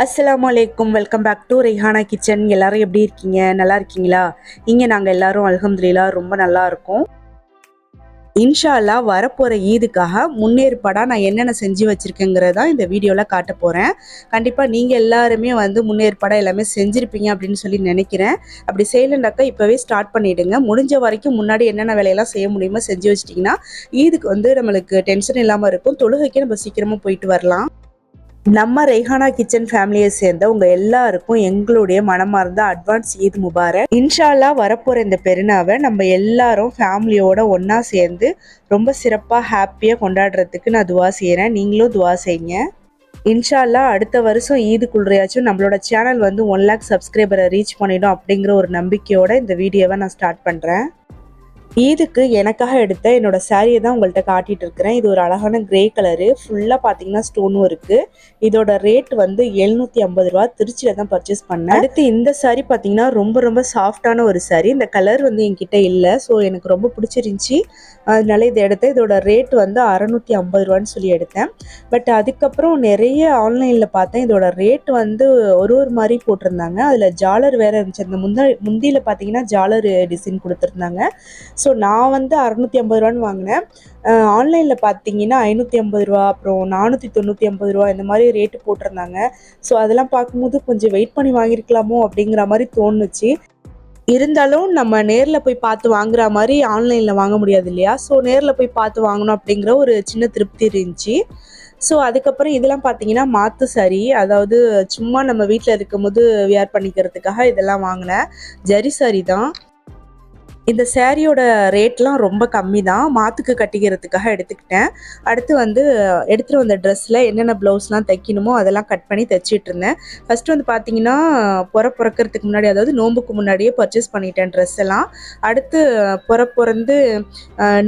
அஸ்ஸலாமு அலைக்கும். Welcome back to Rehana kitchen. எல்லாரும் எப்படி இருக்கீங்க? நல்லா இருக்கீங்களா? இங்கே நாங்கள் எல்லாரும் அல்ஹம்துலில்லாஹ் ரொம்ப நல்லா இருக்கோம். இன்ஷா அல்லாஹ் வரப்போகிற ஈதுக்காக முன்னேற்பாடாக நான் என்னென்ன செஞ்சு வச்சுருக்கேங்கிறதா இந்த வீடியோவில் காட்ட போகிறேன். கண்டிப்பாக நீங்கள் எல்லாருமே முன்னேற்பாடாக எல்லாமே செஞ்சுருப்பீங்க அப்படின்னு சொல்லி நினைக்கிறேன். அப்படி செய்யலைனாக்கா இப்போவே ஸ்டார்ட் பண்ணிவிடுங்க. முடிஞ்ச வரைக்கும் முன்னாடி என்னென்ன வேலையெல்லாம் செய்ய முடியுமோ செஞ்சு வச்சிட்டிங்கன்னா ஈதுக்கு நம்மளுக்கு டென்ஷன் இல்லாமல் இருக்கும். தொழுகைக்கு நம்ம சீக்கிரமாக போயிட்டு வரலாம். நம்ம ரெஹானா கிச்சன் ஃபேமிலியை சேர்ந்த உங்கள் எல்லாருக்கும் எங்களுடைய மனமார்ந்த அட்வான்ஸ் ஈத் முபாரக். இன்ஷா அல்லாஹ் வரப்போகிற இந்த பெருநாவை நம்ம எல்லாரும் ஃபேமிலியோட ஒன்றா சேர்ந்து ரொம்ப சிறப்பாக ஹாப்பியாக கொண்டாடுறதுக்கு நான் துவா செய்கிறேன். நீங்களும் துவா செய்யுங்க. இன்ஷா அல்லாஹ் அடுத்த வருஷம் ஈதுக்குள்ளையாச்சும் நம்மளோட சேனல் 1 லேக் சப்ஸ்கிரைபரை ரீச் பண்ணிடும் அப்படிங்கிற ஒரு நம்பிக்கையோட இந்த வீடியோவை நான் ஸ்டார்ட் பண்ணுறேன். ஈதுக்கு எனக்காக எடுத்த என்னோட சாரியை தான் உங்கள்கிட்ட காட்டிட்டு இருக்கிறேன். இது ஒரு அழகான கிரே கலரு, ஃபுல்லாக பார்த்தீங்கன்னா ஸ்டோனும் இருக்குது. இதோட ரேட் 750 ரூபா. திருச்சியில் தான் பர்ச்சேஸ் பண்ணேன். அடுத்து இந்த சாரி பார்த்தீங்கன்னா ரொம்ப ரொம்ப சாஃப்டான ஒரு சாரி. இந்த கலர் என்கிட்ட இல்லை, ஸோ எனக்கு ரொம்ப பிடிச்சிருந்துச்சி, அதனால இதை எடுத்தேன். இதோட ரேட் 650 ரூபான்னு சொல்லி எடுத்தேன். பட் அதுக்கப்புறம் நிறைய ஆன்லைனில் பார்த்தேன், இதோட ரேட் ஒரு மாதிரி போட்டிருந்தாங்க. அதில் ஜாலர் வேறு இருந்துச்சு. அந்த முந்தியில் பார்த்தீங்கன்னா ஜாலர் டிசைன் கொடுத்துருந்தாங்க. ஸோ நான் 650 ரூபான்னு வாங்கினேன். ஆன்லைனில் பார்த்தீங்கன்னா 550 ரூபா, அப்புறம் 495 ரூபா இந்த மாதிரி ரேட்டு போட்டிருந்தாங்க. ஸோ அதெல்லாம் பார்க்கும்போது கொஞ்சம் வெயிட் பண்ணி வாங்கியிருக்கலாமோ அப்படிங்கிற மாதிரி தோணுச்சு. இருந்தாலும் நம்ம நேரில் போய் பார்த்து வாங்குற மாதிரி ஆன்லைனில் வாங்க முடியாது இல்லையா? ஸோ நேரில் போய் பார்த்து வாங்கணும் அப்படிங்கிற ஒரு சின்ன திருப்தி இருந்துச்சு. ஸோ அதுக்கப்புறம் இதெல்லாம் பார்த்தீங்கன்னா மாற்று சாரி, அதாவது சும்மா நம்ம வீட்டில் இருக்கும்போது வியர் பண்ணிக்கிறதுக்காக இதெல்லாம் வாங்கினேன். ஜரி சாரி தான். இந்த சேரீயோட ரேட்லாம் ரொம்ப கம்மி தான். மாற்றுக்கு கட்டிக்கிறதுக்காக எடுத்துக்கிட்டேன். அடுத்து எடுத்துகிட்டு வந்த ட்ரெஸ்ஸில் என்னென்ன ப்ளவுஸ்லாம் தைக்கணுமோ அதெல்லாம் கட் பண்ணி தைச்சிட்டு இருந்தேன். ஃபஸ்ட்டு பார்த்தீங்கன்னா பிறக்கிறதுக்கு முன்னாடி, அதாவது நோம்புக்கு முன்னாடியே பர்ச்சேஸ் பண்ணிட்டேன் ட்ரெஸ் எல்லாம். அடுத்து பிறந்து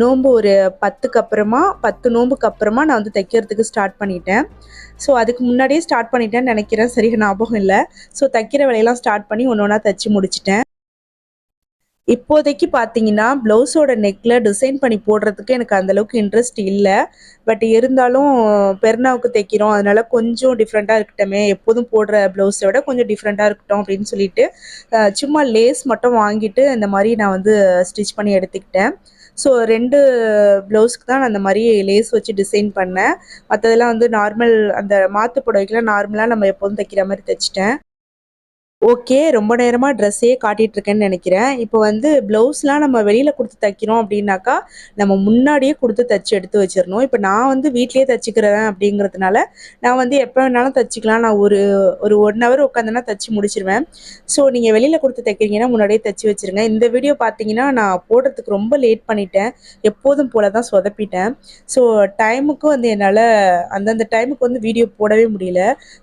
நோம்பு ஒரு 10க்கு அப்புறமா 10 நோம்புக்கு அப்புறமா நான் தைக்கிறதுக்கு ஸ்டார்ட் பண்ணிட்டேன். ஸோ அதுக்கு முன்னாடியே ஸ்டார்ட் பண்ணிட்டேன்னு நினைக்கிறேன், சரியாக ஞாபகம் இல்லை. ஸோ தைக்கிற வேலையெல்லாம் ஸ்டார்ட் பண்ணி ஒன்று ஒன்றா தைச்சி முடிச்சிட்டேன். இப்போதைக்கு பார்த்தீங்கன்னா ப்ளவுஸோட நெக்கில் டிசைன் பண்ணி போடுறதுக்கு எனக்கு அந்தளவுக்கு இன்ட்ரெஸ்ட் இல்லை. பட் இருந்தாலும் பெருநாவுக்கு தைக்கிறோம், அதனால கொஞ்சம் டிஃப்ரெண்ட்டாக இருக்கட்டுமே, எப்போதும் போடுற ப்ளவுஸை விட கொஞ்சம் டிஃப்ரெண்ட்டாக இருக்கட்டும் அப்படின்னு சொல்லிட்டு சும்மா லேஸ் மட்டும் வாங்கிட்டு இந்த மாதிரி நான் ஸ்டிச் பண்ணி எடுத்துக்கிட்டேன். ஸோ 2 ப்ளவுஸ்க்கு தான் நான் அந்த மாதிரி லேஸ் வச்சு டிசைன் பண்ணேன். மற்றதெல்லாம் நார்மல், அந்த மாற்று புடவைக்கெலாம் நார்மலாக நம்ம எப்போதும் தைக்கிற மாதிரி தைச்சிட்டேன். ஓகே, ரொம்ப நேரமாக ட்ரெஸ்ஸே காட்டிகிட்ருக்கேன்னு நினைக்கிறேன். இப்போ ப்ளவுஸ்லாம் நம்ம வெளியில் கொடுத்து தைக்கிறோம் அப்படின்னாக்கா நம்ம முன்னாடியே கொடுத்து தைச்சி எடுத்து வச்சிடணும். இப்போ நான் வீட்லேயே தைச்சிக்கிறேன் அப்படிங்கிறதுனால நான் எப்போ வேணாலும் தைச்சிக்கலாம். நான் ஒரு 1 ஹவர் உட்காந்தேன்னா தைச்சி முடிச்சிருவேன். ஸோ நீங்கள் வெளியில் கொடுத்து தைக்கிறீங்கன்னா முன்னாடியே தைச்சி வச்சுருங்க. இந்த வீடியோ பார்த்தீங்கன்னா நான் போடுறதுக்கு ரொம்ப லேட் பண்ணிட்டேன். எப்போதும் போல தான் சொதப்பிட்டேன். ஸோ டைமுக்கு என்னால் அந்தந்த டைமுக்கு வீடியோ போடவே முடியல.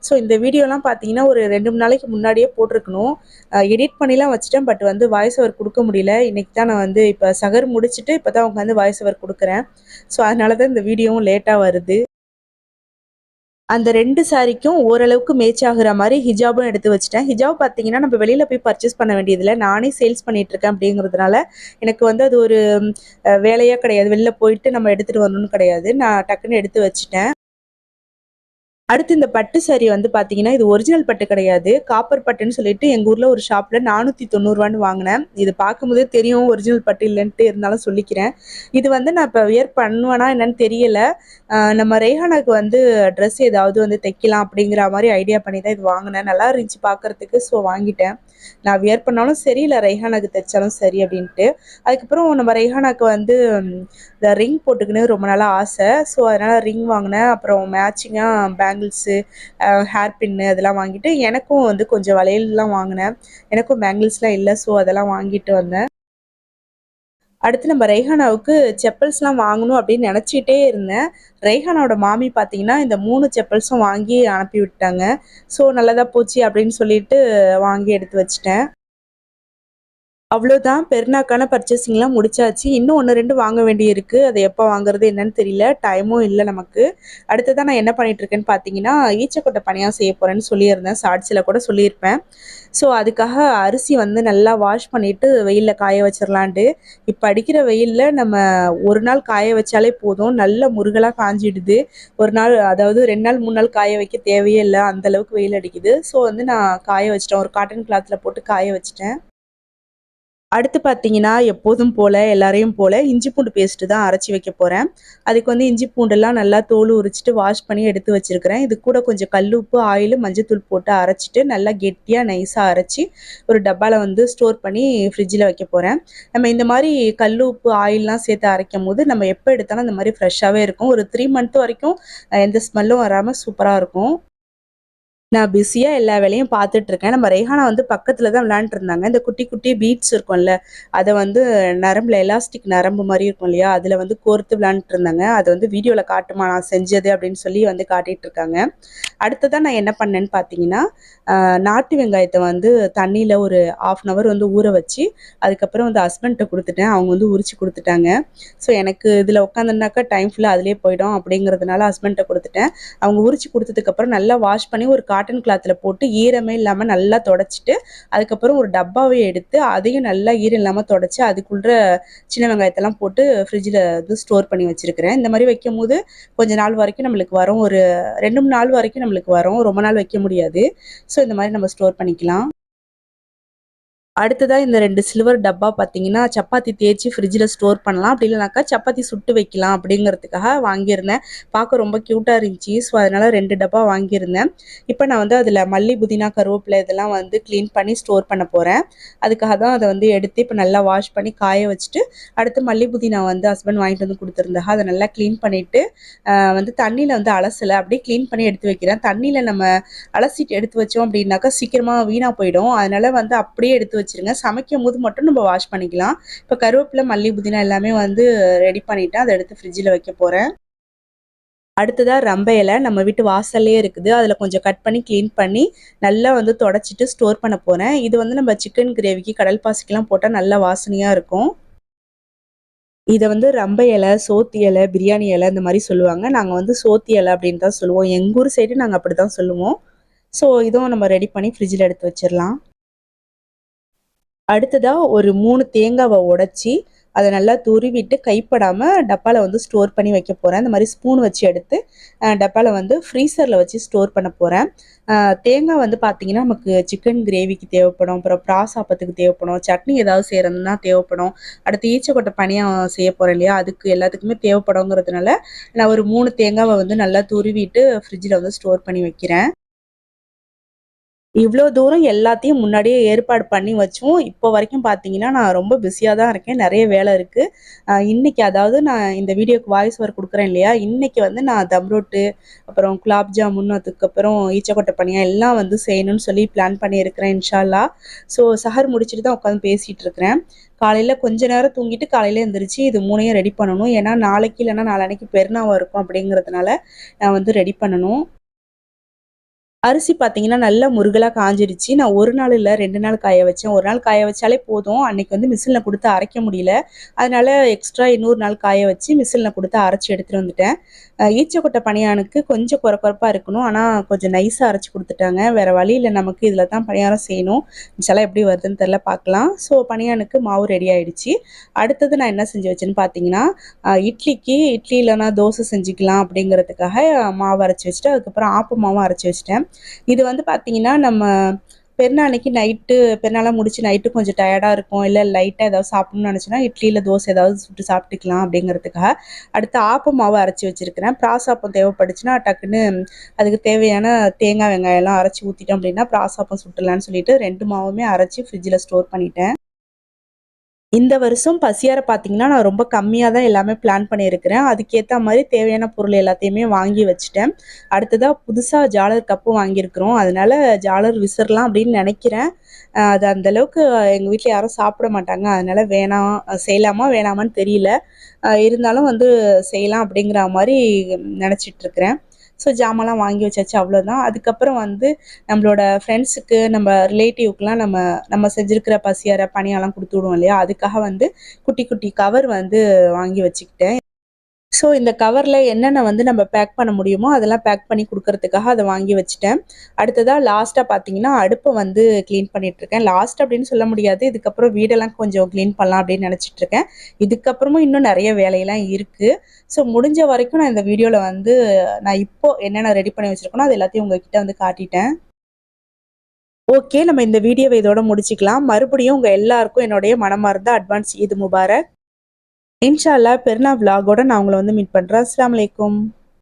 ஸோ இந்த வீடியோலாம் பார்த்தீங்கன்னா ஒரு 2-3 நாளைக்கு முன்னாடியே போட்டிருக்கணும். எடிட் பண்ணிலாம் வச்சுட்டேன். பட் வாய்ஸ் ஓவர் கொடுக்க முடியல. இன்றைக்கி தான் நான் இப்போ சகர் முடிச்சுட்டு இப்போ தான் உட்காந்து வாய்ஸ் ஓவர் கொடுக்குறேன். ஸோ அதனால தான் இந்த வீடியோவும் லேட்டாக வருது. அந்த 2 சாரிக்கும் ஓரளவுக்கு மேட்ச் ஆகுற மாதிரி ஹிஜாபும் எடுத்து வச்சுட்டேன். ஹிஜாப் பார்த்தீங்கன்னா நம்ம வெளியில் போய் பர்ச்சேஸ் பண்ண வேண்டியதில்லை, நானே சேல்ஸ் பண்ணிகிட்ருக்கேன் அப்படிங்கிறதுனால எனக்கு அது ஒரு வேலையாக கிடையாது. வெளில போயிட்டு நம்ம எடுத்துகிட்டு வரணும்னு கிடையாது. நான் டக்குன்னு எடுத்து வச்சுட்டேன். அடுத்து இந்த பட்டு சாரி பார்த்தீங்கன்னா இது ஒரிஜினல் பட்டு கிடையாது, காப்பர் பட்டுன்னு சொல்லிட்டு எங்கள் ஊரில் ஒரு ஷாப்பில் 490 ரூபான்னு வாங்கினேன். இது பார்க்கும்போதே தெரியும் ஒரிஜினல் பட்டு இல்லைன்ட்டு, இருந்தாலும் சொல்லிக்கிறேன். இது நான் இப்போ வியர் பண்ணுவேனா என்னன்னு தெரியல. நம்ம ரெஹானாக்கு ட்ரெஸ் ஏதாவது தைக்கலாம் அப்படிங்கிற மாதிரி ஐடியா பண்ணி தான் இது வாங்கினேன். நல்லா இருந்துச்சு பார்க்குறதுக்கு, ஸோ வாங்கிட்டேன். நான் வியர் பண்ணாலும் சரி, இல்லை ரெஹானாக்கு தைச்சாலும் சரி அப்படின்ட்டு. அதுக்கப்புறம் நம்ம ரெஹானாக்கு இந்த ரிங் போட்டுக்கின்னு ரொம்ப நாளாக ஆசை. ஸோ அதனால் ரிங் வாங்கினேன். அப்புறம் மேட்சிங்காக பேங்கிள்ஸு, ஹேர் பின்னு அதெல்லாம் வாங்கிட்டு, எனக்கும் கொஞ்சம் வளையல்லாம் வாங்கினேன். எனக்கும் பேங்கிள்ஸ்லாம் இல்லை, ஸோ அதெல்லாம் வாங்கிட்டு வந்தேன். அடுத்து நம்ம ரெய்ஹானாவுக்கு செப்பல்ஸ்லாம் வாங்கணும் அப்படின்னு நினச்சிட்டே இருந்தேன். ரெய்ஹானாவோட மாமி பார்த்தீங்கன்னா இந்த 3 செப்பல்ஸும் வாங்கி அனுப்பி விட்டாங்க. ஸோ நல்லதாக போச்சு அப்படின்னு சொல்லிட்டு வாங்கி எடுத்து வச்சிட்டேன். அவ்வளோதான் பெருநாக்கான பர்ச்சேசிங்லாம் முடிச்சாச்சு. இன்னும் 1, 2 வாங்க வேண்டியிருக்கு. அது எப்போ வாங்குறது என்னன்னு தெரியல. டைமும் இல்ல நமக்கு. அடுத்ததா நான் என்ன பண்ணிட்டுருக்கேன்னு பார்த்தீங்கன்னா, ஈச்சக்கொட்டை பணியாரம் செய்ய போறேன்னு சொல்லியிருந்தேன். ஷார்ட்ஸ்ல கூட சொல்லியிருப்பேன். ஸோ, அதுக்காக அரிசி வந்து நல்லா வாஷ் பண்ணிட்டு வெயில்ல காய வச்சிரலான்ட்டு. இப்ப அடிக்கிற வெயில்ல நம்ம 1 நாள் காய வச்சாலே போதும். நல்ல முருகலா காஞ்சிடுது. 1 நாள் அதாவது 2 நாள் 3 நாள் காய வைக்க தேவையே இல்ல. அந்த அளவுக்கு வெயில் அடிக்குது. ஸோ, வந்து நான் காய வச்சுட்டேன். ஒரு காட்டன் கிளாத்ல போட்டு காய வச்சுட்டேன். அடுத்து பார்த்தீங்கன்னா, எப்போதும் போல எல்லாரையும் போல இஞ்சி பூண்டு பேஸ்ட்டு தான் அரைச்சு வைக்க போறேன். அதுக்கு வந்து இஞ்சி பூண்டெல்லாம் நல்லா தோல் உரிச்சுட்டு வாஷ் பண்ணி எடுத்து வச்சிருக்கிறேன். இது கூட கொஞ்சம் கல் உப்பு, ஆயிலு, மஞ்சத்தூள் போட்டு அரைச்சுட்டு நல்லா கெட்டியா நைஸா அரைச்சு ஒரு டப்பால வந்து ஸ்டோர் பண்ணி ஃப்ரிட்ஜில வைக்க போறேன். நம்ம இந்த மாரி கல் உப்பு, ஆயில்லாம் சேர்த்து அரைக்கும்போது நம்ம எப்ப எடுத்தாலும் அந்த மாரி ஃப்ரெஷ்ஷாவே இருக்கும். ஒரு 3 மந்த் வரைக்கும் எந்த ஸ்மெல்லும் வராம சூப்பரா இருக்கும். நான் பிஸியா எல்லா வேலையும் பார்த்துட்டுருக்கேன். நம்ம ரெய்ஹானா வந்து பக்கத்துல தான் விளையாண்ட்டு இருந்தாங்க. இந்த குட்டி, குட்டி பீட்ஸ் இருக்கும்ல, அத வந்து நரம்புல எலாஸ்டிக் நரம்பு மாரி இருக்கும் இல்லையா? அதுல வந்து கோர்த்து விளையாண்ட்டு இருந்தாங்க. அத வந்து வீடியோல காட்டுமா நான் செஞ்சது அப்படின்னு சொல்லி வந்து காட்டிட்டு இருக்காங்க. அடுத்ததா நான் என்ன பண்ணேன்னு பார்த்தீங்கன்னா, அ நாட்டு வெங்காயத்த வந்து தண்ணீல ஒரு 1/2 அன் ஹவர் வந்து ஊற வச்சு, அதுக்கப்புறம் வந்து ஹஸ்பண்ட்ட குடுத்துட்டேன். அவங்க வந்து உரிச்சு குடுத்துட்டாங்க. ஸோ எனக்கு இதுல உட்காந்தோம்னாக்கா டைம் ஃபுல்லா அதிலயே போயிடும் அப்படிங்கிறதுனால ஹஸ்பண்ட்ட குடுத்துட்டேன். அவங்க உரிச்சு குடுத்ததுக்கப்புறம் நல்லா வாஷ் பண்ணி ஒரு காட்டன் கிளாத்ல போட்டு ஈரமே இல்லாம நல்லா தொடச்சுட்டு, அதுக்கப்புறம் ஒரு டப்பாவ எடுத்து அதையும் நல்லா ஈரம் இல்லாம தொடச்சு, அதுக்குள்ள சின்ன வெங்காயத்தெல்லாம் போட்டு ஃப்ரிட்ஜில வந்து ஸ்டோர் பண்ணி வச்சிருக்கிறேன். இந்த மாரி வைக்கும்போது கொஞ்ச நாள் வரைக்கும் நம்மளுக்கு வரும். ஒரு 2, 3 நாள் வரைக்கும் நம்மளுக்கு வரும். ரொம்ப நாள் வைக்க முடியாது. ஸோ இந்த மாரி நம்ம ஸ்டோர் பண்ணிக்கலாம். அடுத்ததா இந்த 2 சில்வர் டப்பா பார்த்தீங்கன்னா, சப்பாத்தி தேய்ச்சு ஃப்ரிட்ஜில ஸ்டோர் பண்ணலாம். அப்படி இல்லனாக்கா சப்பாத்தி சுட்டு வைக்கலாம் அப்படிங்கிறதுக்காக வாங்கியிருந்தேன். பார்க்க ரொம்ப கியூட்டா இருந்துச்சு. ஸோ, அதனால 2 டப்பா வாங்கியிருந்தேன். இப்ப நான் வந்து அதில மல்லி, புதினா, கருவேப்பிலை இதெல்லாம் வந்து கிளீன் பண்ணி ஸ்டோர் பண்ண போறேன். அதுக்காக தான் அத வந்து எடுத்து இப்ப நல்லா வாஷ் பண்ணி காய வச்சுட்டு, அடுத்து மல்லி, புதினா வந்து ஹஸ்பண்ட் வாங்கிட்டு வந்து குடுத்துருந்தாங்க. அத நல்லா கிளீன் பண்ணிட்டு, வந்து தண்ணீல வந்து அலசல. அப்படியே கிளீன் பண்ணி எடுத்து வைக்கிறேன். தண்ணீல நம்ம அலசிட்டு எடுத்து வச்சோம் அப்படின்னாக்கா, சீக்கிரமா வீணா போயிடும். அதனால வந்து அப்படியே எடுத்து வச்சுருங்க. சமைக்கும்போது மட்டும் நம்ம வாஷ் பண்ணிக்கலாம். இப்ப கருவேப்பிலை, மல்லி, புதினா எல்லாமே வந்து ரெடி பண்ணிட்டேன். அத எடுத்து ஃப்ரிட்ஜில வைக்க போறேன். அடுத்ததா ரம்ப இல நம்ம வீட்டு வாசல்லயே இருக்குது. அதில கொஞ்சம் கட் பண்ணி கிளீன் பண்ணி, நல்லா வந்து தொடச்சிட்டு ஸ்டோர் பண்ண போறேன். இது வந்து நம்ம சிக்கன் கிரேவிக்கு, கடல் பாசிக்கலாம் போட்டா நல்லா வாசனையா இருக்கும். இத வந்து ரம்ப இல, சோத்து இல, பிரியாணி இல இந்த மாரி சொல்லுவாங்க. நாங்க வந்து சோத்து இல அப்படின்னு தான் சொல்லுவோம். எங்க ஊர் சைடு நாங்க அப்படிதான் சொல்லுவோம். ஸோ இதுவும் நம்ம ரெடி பண்ணி ஃப்ரிட்ஜில எடுத்து வச்சிரலாம். அடுத்ததா ஒரு 3 தேங்காவ உடைச்சு, அத நல்லா துருவிட்டு கைப்படாம டப்பால வந்து ஸ்டோர் பண்ணி வைக்க போறேன். இந்த மாரி ஸ்பூன் வச்சு எடுத்து டப்பால வந்து ஃப்ரீசர்ல வச்சு ஸ்டோர் பண்ண போறேன். அ தேங்கா வந்து பார்த்தீங்கன்னா, நமக்கு சிக்கன் கிரேவிக்கு தேவைப்படும். அப்புறம் பிராசாப்பத்துக்கு தேவைப்படும். சட்னி ஏதாவது செய்றதுன்னா தேவைப்படும். அடுத்து ஈச்சக்கொட்டை பணியாரம் செய்ய போறேன் இல்லையா? அதுக்கு எல்லாத்துக்குமே தேவைப்படுங்கிறதுனால, நான் ஒரு 3 தேங்காவ வந்து நல்லா துருவிட்டு ஃப்ரிட்ஜ்ல வந்து ஸ்டோர் பண்ணி வைக்கிறேன். இவ்ளோ தூரம் எல்லாத்தையும் முன்னாடியே ஏற்பாடு பண்ணி வச்சும், இப்போ வரைக்கும் பார்த்தீங்கன்னா, நான் ரொம்ப பிஸியா தான் இருக்கேன். நெறைய வேலை இருக்கு. இன்னைக்கு அதாவது நான் இந்த வீடியோக்கு வாய்ஸ் ஓவர் குடுக்குறேன் இல்லையா? இன்னைக்கு வந்து நான் தம் ரொட்டு, அப்புறம் குலாப் ஜாமுன், அதுக்கப்புறம் ஈச்சக்கொட்டை பணியா எல்லாம் வந்து செய்யணும்னு சொல்லி பிளான் பண்ணியிருக்கிறேன் இன்ஷா அல்லாஹ். ஸோ சஹர் முடிச்சுட்டு தான் உட்காந்து பேசிட்டு இருக்கிறேன். காலையில கொஞ்ச நேரம் தூங்கிட்டு காலையில எந்திரிச்சு இது 3யும் ரெடி பண்ணணும். ஏன்னா, நாளைக்கு இல்லன்னா நாளான்னைக்கு பெருநாள் இருக்கும் அப்படிங்கிறதுனால, நான் வந்து ரெடி பண்ணணும். அரிசி பார்த்தீங்கன்னா, நல்லா முருகலா காஞ்சிருச்சு. நான் 1 நாள் இல்ல 2 நாள் காய வச்சேன். 1 நாள் காய வச்சாலே போதும். அன்னைக்கு வந்து மிஷின்ல குடுத்து அரைக்க முடியல. அதனால எக்ஸ்ட்ரா இன்னொரு நாள் காய வச்சு மிஷின்ல குடுத்து அரைச்சு எடுத்துட்டு வந்துட்டேன். ஈச்சக்கொட்டை பணியாரத்துக்கு கொஞ்சம் கொர கொரப்பா இருக்கணும். ஆனா கொஞ்சம் நைஸா அரைச்சு குடுத்துட்டாங்க. வேற வழி இல்ல நமக்கு இதில தான் பணியாரம் செய்யணும். இன்ஷால்லா எப்படி வருதுன்னு தெரியல பார்க்கலாம். ஸோ பணியாரத்துக்கு மாவு ரெடி ஆயிடுச்சு. அடுத்தது நான் என்ன செஞ்சு வச்சேன்னு பார்த்தீங்கன்னா, இட்லி இல்லன்னா தோசை செஞ்சுக்கலாம் அப்படிங்கிறதுக்காக மாவு அரைச்சு வச்சுட்டு, அதுக்கப்புறம் ஆப்ப மாவும் அரைச்சு வச்சுட்டேன். இது வந்து பார்த்தீங்கன்னா, நம்ம பெருநாள் அன்னைக்கு நைட்டு பெருநாள்லாம் முடிச்சு நைட்டு கொஞ்சம் டயர்டா இருக்கும். இல்ல லைட்டா ஏதாவது சாப்பிடணும்னு நெனச்சோன்னா, இட்லி இல்ல தோசை ஏதாவது சுட்டு சாப்பிட்டுக்கலாம் அப்படிங்கிறதுக்காக, அடுத்து ஆப்ப மாவு அரைச்சு வச்சிருக்கிறேன். பிராசாப்பம் தேவைப்பட்டுச்சுன்னா, டக்குன்னு அதுக்கு தேவையான தேங்காய், வெங்காயம்லாம் அரைச்சு ஊத்திட்டோம் அப்படின்னா, பிராசாப்பம் சுட்டுடலான்னு சொல்லிட்டு 2 மாவுமே அரைச்சு ஃப்ரிட்ஜில ஸ்டோர் பண்ணிட்டேன். இந்த வருஷம் பசியார பார்த்தீங்கன்னா, நான் ரொம்ப கம்மியா தான் எல்லாமே பிளான் பண்ணியிருக்கிறேன். அதுக்கேத்தா மாரி தேவையான பொருள் எல்லாத்தையுமே வாங்கி வச்சுட்டேன். அடுத்ததா புதுசா ஜாலர் கப்பு வாங்கியிருக்கிறோம். அதனால ஜாலர் விசிறலாம் அப்படின்னு நெனைக்கிறேன். அது அந்த அளவுக்கு எங்க வீட்ல யாரும் சாப்பிட மாட்டாங்க. அதனால வேணாம் செய்யலாமா வேணாமான்னு தெரியல. இருந்தாலும் வந்து செய்யலாம் அப்படிங்கிற மாரி நெனச்சிட்டு இருக்கிறேன். ஸோ ஜாமான்லாம் வாங்கி வச்சாச்சு, அவ்வளோதான். அதுக்கப்புறம் வந்து நம்மளோட ஃப்ரெண்ட்ஸுக்கு, நம்ம ரிலேட்டிவ்க்குலாம் நம்ம செஞ்சிருக்கிற பசியார, பணியாரம் குடுத்து விடுவோம் இல்லையா? அதுக்காக வந்து குட்டி குட்டி கவர் வந்து வாங்கி வச்சுக்கிட்டேன். ஸோ இந்த கவர்ல என்னென்ன வந்து நம்ம பேக் பண்ண முடியுமோ அதெல்லாம் பேக் பண்ணி குடுக்கறதுக்காக அத வாங்கி வச்சுட்டேன். அடுத்ததா லாஸ்ட்டா பார்த்தீங்கன்னா, அடுப்ப வந்து கிளீன் பண்ணிட்டுருக்கேன். லாஸ்ட் அப்படின்னு சொல்ல முடியாது. இதுக்கப்புறம் வீடெல்லாம் கொஞ்சம் கிளீன் பண்ணலாம் அப்படின்னு நெனச்சிட்டுருக்கேன். இதுக்கப்புறமும் இன்னும் நெறைய வேலையெல்லாம் இருக்கு. ஸோ முடிஞ்ச வரைக்கும் நான் இந்த வீடியோல வந்து நான் இப்போ என்னென்ன ரெடி பண்ணி வச்சிருக்கேனோ, அது எல்லாத்தையும் உங்ககிட்ட வந்து காட்டிட்டேன். ஓகே, நம்ம இந்த வீடியோவ இதோட முடிச்சுக்கலாம். மறுபடியும் உங்க எல்லாருக்கும் என்னுடைய மனமார்ந்த அட்வான்ஸ் ஈத் முபாரக். இன்ஷா அல்லாஹ் பெருநாள் விலாகோட நான் உங்கள வந்து மீட் பண்றேன். அஸ்ஸலாமு அலைக்கும்.